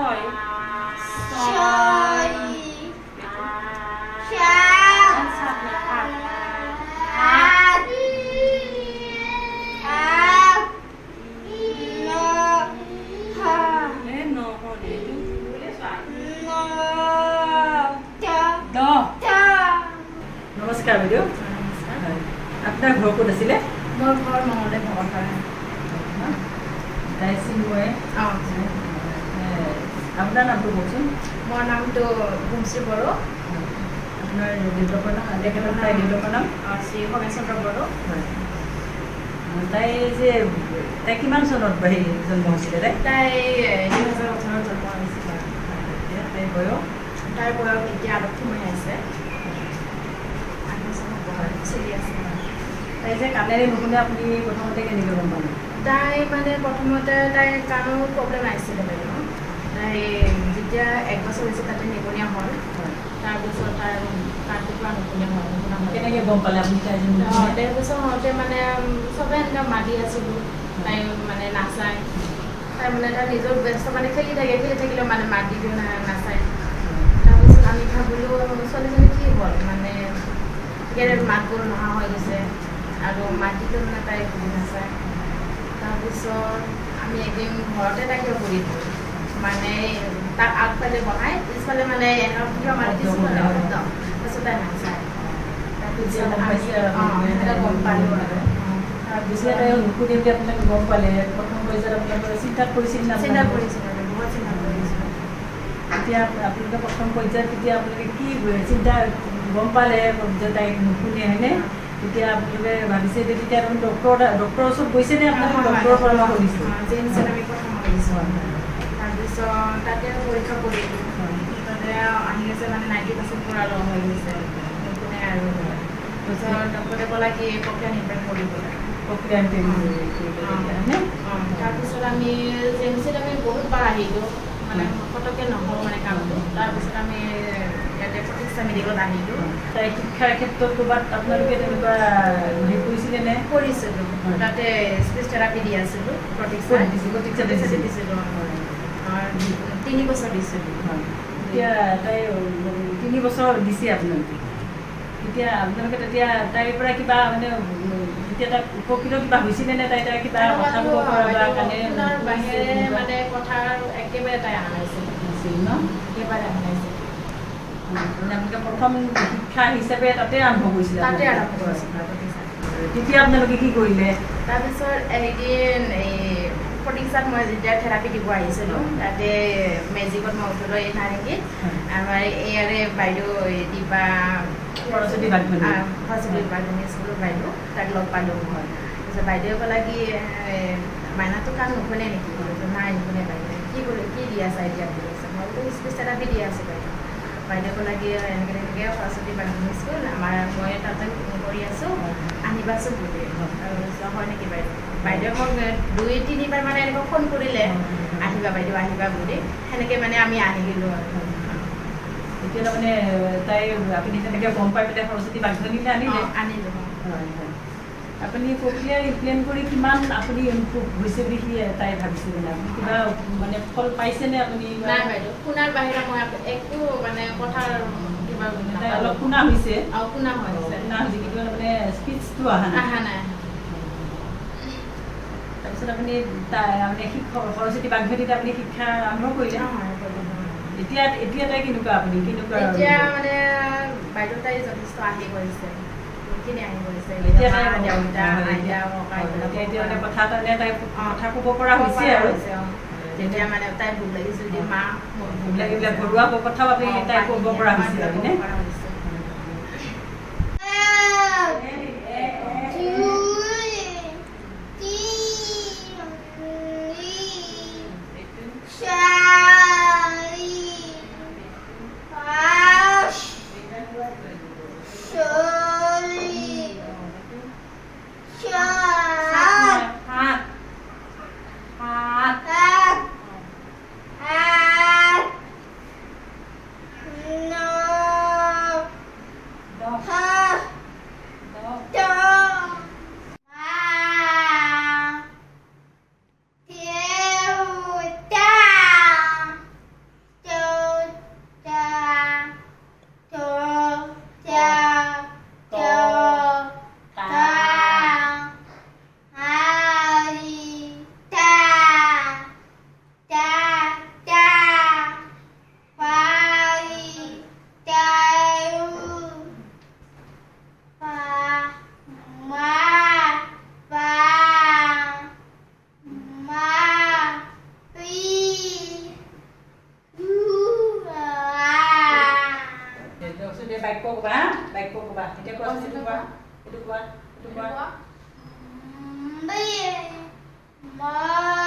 ছয় ছয় সাত আট আট নমস্কাৰ বাইদেউ আপোনাৰ ঘৰ ক'ত আছিলে মোৰ ঘৰ মঙলদৈ ভগৱান তাই চিন্ময়ে আপোনাৰ নামটো কওকচোন মোৰ নামটো ভূমশ্ৰী বড়ো আপোনাৰ দেউতাকৰ নাম তাই দেউতাকৰ নাম শ্ৰী ভৱেশ চন্দ্ৰ বড়ো হয় তাই যে তাই কিমান চনত জন্ম হৈছিলে তাই 2018 জন্ম হৈছিলে তাইৰ বয়স তাইৰ বয়স এতিয়া আগত সোমাই আছে চলি আছে তাই যে কাণেৰে নুশুনে আপুনি প্ৰথমতে কেনেকৈ গম পালে তাই মানে প্ৰথমতে তাইৰ কাণৰ প্ৰব্লেম আহিছিলে বাইদেউ তাই যেতিয়া 1 বছৰ হৈছে তাতে নিগনীয়া হ'ল তাৰপিছত তাই কাণটো পৰা নুশুনে হ'ল কেনেকৈ গম পালে আপুনি তাই 1.5 বছৰ হওঁতে মানে চবে এনেকৈ মাতি আছিলোঁ তাই মানে নাচায় তাই মানে তাই নিজৰ ব্যস্ত মানে খেলি থাকিলেও মানে মাত দি দিওঁ নাচায় তাৰপিছত আমি ভাবিলোঁ ছোৱালীজনী কি হ'ল মানে মাত বোল নহা হৈ গৈছে আৰু মাত দিলেও মানে তাই ঘূৰি নাচায় তাৰপিছত আমি একদিন ঘৰতে তাকে ঘূৰিলোঁ মানে তাক আগফালে বহাই পিছফালে মানে এনেকুৱা মাৰি দিছোঁ তাৰপিছত তাই নাচায় তাৰপিছত গম পালোঁ আৰু যেতিয়া তাই নুশুনে বুলি আপোনালোকে গম পালে প্ৰথম পৰ্যায়ত আপোনালোকে চিন্তাত পৰিছিল বহুত চিন্তা কৰিছিলোঁ এতিয়া আপোনালোকে প্ৰথম পৰ্যায়ত তেতিয়া আপোনালোকে কি চিন্তা গম পালে যে তাইক নুশুনে হয়নে তেতিয়া আপোনালোকে ভাবিছে যে তেতিয়া আপুনি ডক্টৰৰ ওচৰত গৈছেনে আপোনালোকে ডক্টৰৰ পৰামৰ্শ দিছোঁ আমি প্ৰথম কৰিছোঁ তাৰপিছত তাতে পৰীক্ষা কৰিলোঁ তাতে আহি গৈছে মানে 90% পৰা লগ হৈ গৈছে নুশুনে আৰু তাৰপিছত ডক্টৰে ক'লে কি প্ৰক্ৰিয়া নিৰ্মাণ কৰিবলৈ তাৰপিছত আমি জেমচিত আমি বহুতবাৰ আহিলোঁ মানে পটককৈ নহ'ল মানে কামটো তাৰপিছত আমি ইয়াতে প্ৰতিষ্ঠা মেডিকেলত আহিলোঁ তাই শিক্ষাৰ ক্ষেত্ৰত ক'ৰবাত আপোনালোকে তেনেকুৱা হেৰি কৰিছিলেনে কৰিছিলোঁ তাতে স্পীচ থেৰাপি দি আছিলোঁ প্ৰতিষ্ঠা দিছিলোঁ 3 বছৰ দিছিলোঁ এতিয়া তাই 3 বছৰ দিছে আপোনালোকে এতিয়া আপোনালোকে তেতিয়া তাইৰ পৰা কিবা মানে তেতিয়া তাই উপকৃত কিবা হৈছিলে নে তাই কিবা কথা ক'ব পৰা বা তাৰ বাহিৰে মানে কথা একেবাৰে তাই অহা নাছিল ন একেবাৰে অহা নাছিল মানে আপোনালোকে প্ৰথম শিক্ষা হিচাপে তাতে আৰম্ভ কৰিছিলে তাতে আৰম্ভ কৰিছিলোঁ তেতিয়া আপোনালোকে কি কৰিলে তাৰপিছত এদিন এই প্ৰতিষ্ঠাত মই যেতিয়া থেৰাপি দিব আহিছিলোঁ তাতে মেজিকত মই উঠিলোঁ এই নাৰেংগীত আমাৰ ইয়াৰে বাইদেউ দিবা সৰস্বতী বাগনী স্কুলৰ বাইদেউ তাক লগ পালোঁ মই তাৰপিছত বাইদেৱে ক'লে কি মাইনাটো কাণ নুশুনে নেকি নাই নুশুনে বাইদেৱে কি দি আছে এতিয়া বুলি কৈছে মই বোলো স্পীচ থেৰাপি দি আছোঁ বাইদেউ ক'লে কি এনেকৈ সৰস্বতী বাগনী স্কুল মই তাতে কৰি আছোঁ আহিবাচোন বুলি তাৰপিছত হয় নেকি বাইদেউ মোক 2-3 বাৰ মানে এনেকৈ ফোন কৰিলে আহিবা বাইদেউ আহিবা বুলি সেনেকৈ মানে আমি আহিলোঁ আৰু এতিয়া তাৰমানে তাই আপুনি তেনেকৈ গম পাই পেলাই সৰস্বতী বাগনীলৈ আনিলে আনিলোঁ হয় হয় আপুনি প্ৰক্ৰিয়া ইমপ্লেণ্ট কৰি কিমান আপুনি ইমপ্ৰুভ হৈছে বুলি তাই ভাবিছে মানে আপুনি কিবা মানে ফল পাইছেনে আপুনি নাই বাইদেউ শুনাৰ বাহিৰে মই একো মানে কথাৰ কিবা তাই অলপ শুনা হৈছে শুনা হৈছে কিন্তু মানে স্পীচটো অহা নাই তাৰপিছত আপুনি মানে সৰস্বতী বাগনীত আপুনি শিক্ষা আৰম্ভ কৰিলে এতিয়া তাই কেনেকুৱা আপুনি কেনেকুৱা এতিয়া মানে বাইদেউ তাই যথেষ্ট আহি কৰিছে এতিয়া কথা তাই কথা ক'ব পৰা হৈছে আৰু যেতিয়া মানে তাই ভোক লাগিছে যদি মা ভোক লাগিলে ঘৰুৱা কথাও আপুনি তাই ক'ব পৰা হৈছে হয়নে ক'বা এতিয়া কোৱা এইটো কোৱা এইটো কোৱা এইটো কোৱা Bye.